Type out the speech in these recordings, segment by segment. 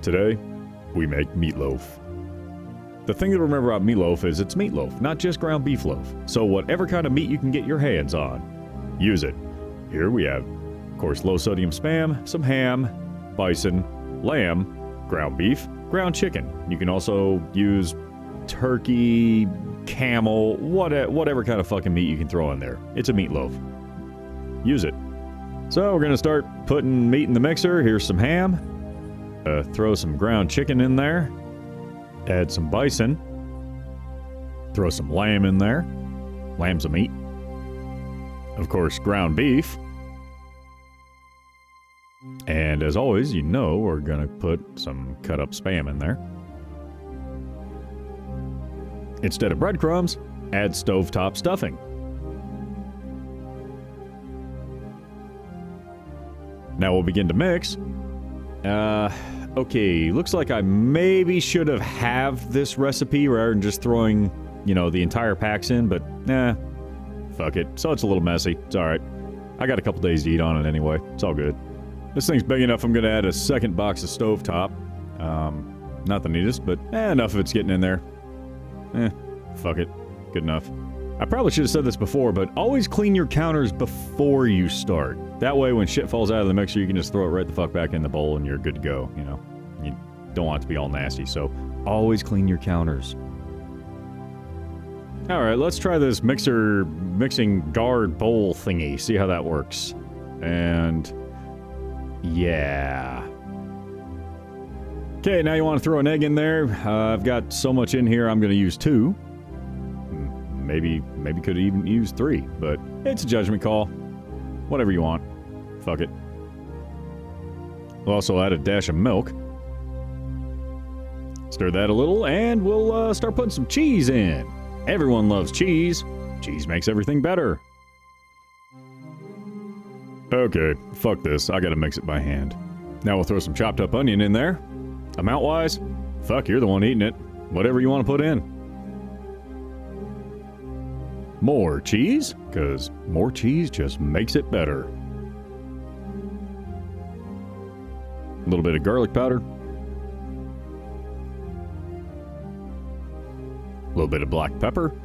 Today, we make meatloaf. The thing to remember about meatloaf is it's meatloaf, not just ground beef loaf. So whatever kind of meat you can get your hands on, use it. Here we have, of course, low sodium Spam, some ham, bison, lamb, ground beef, ground chicken. You can also use turkey, camel, whatever kind of fucking meat you can throw in there. It's a meatloaf. Use it. So we're gonna start putting meat in the mixer. Here's some ham. Throw some ground chicken in there. Add some bison. Throw some lamb in there. Lamb's a meat. Of course, ground beef. And as always, you know we're gonna put some cut up Spam in there. Instead of breadcrumbs, add stovetop stuffing. Now we'll begin to mix. Okay, looks like I maybe should have this recipe rather than just throwing, the entire packs in, but fuck it. So it's a little messy. It's alright. I got a couple days to eat on it anyway. It's all good. This thing's big enough I'm gonna add a second box of stovetop. Not the neatest, but enough of it's getting in there. Fuck it. Good enough. I probably should have said this before, but always clean your counters before you start. That way when shit falls out of the mixer, you can just throw it right the fuck back in the bowl and you're good to go, You don't want it to be all nasty, so always clean your counters. Alright, let's try this mixing guard bowl thingy, see how that works. And yeah. Okay, now you want to throw an egg in there. I've got so much in here, I'm going to use 2. Maybe could have even used 3, but it's a judgment call. Whatever you want. Fuck it. We'll also add a dash of milk. Stir that a little, and we'll start putting some cheese in. Everyone loves cheese. Cheese makes everything better. Okay, fuck this. I gotta mix it by hand. Now we'll throw some chopped up onion in there. Amount-wise, fuck, you're the one eating it. Whatever you want to put in. More cheese, because more cheese just makes it better. A little bit of garlic powder. A little bit of black pepper.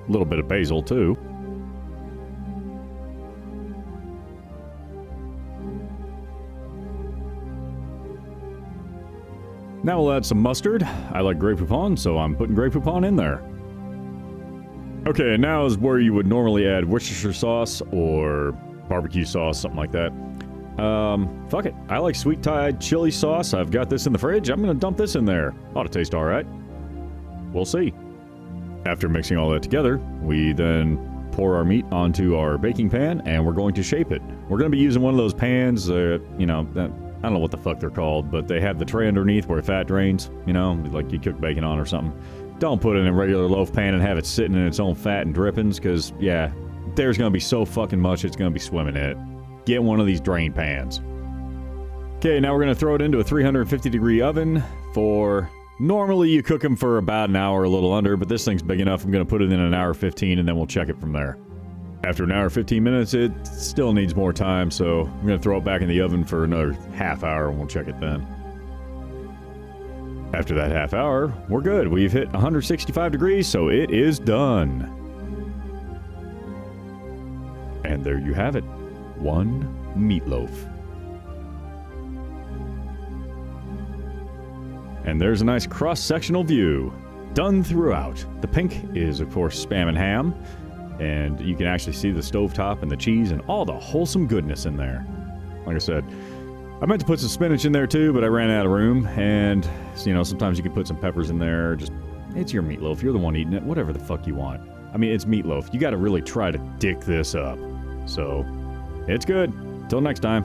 A little bit of basil, too. Now we'll add some mustard. I like Grey Poupon, so I'm putting Grey Poupon in there. Okay, and now is where you would normally add Worcestershire sauce or barbecue sauce, something like that. Fuck it. I like sweet Thai chili sauce. I've got this in the fridge. I'm gonna dump this in there. Ought to taste alright. We'll see. After mixing all that together, we then pour our meat onto our baking pan, and we're going to shape it. We're gonna be using one of those pans, that, I don't know what the fuck they're called, but they have the tray underneath where fat drains, like you cook bacon on or something. Don't put it in a regular loaf pan and have it sitting in its own fat and drippings, because, yeah, there's going to be so fucking much it's going to be swimming in it. Get one of these drain pans. Okay, now we're going to throw it into a 350-degree oven for... Normally you cook them for about an hour, a little under, but this thing's big enough, I'm going to put it in an hour 15, and then we'll check it from there. After an hour 15 minutes, it still needs more time, so I'm going to throw it back in the oven for another half hour, and we'll check it then. After that half hour, we're good. We've hit 165 degrees, so it is done. And there you have it. One meatloaf. And there's a nice cross-sectional view. Done throughout. The pink is, of course, Spam and ham. And you can actually see the stovetop and the cheese and all the wholesome goodness in there. Like I said, I meant to put some spinach in there too, but I ran out of room, and, sometimes you can put some peppers in there. It's your meatloaf. You're the one eating it. Whatever the fuck you want. I mean, it's meatloaf. You gotta really try to dick this up. So, it's good. Till next time.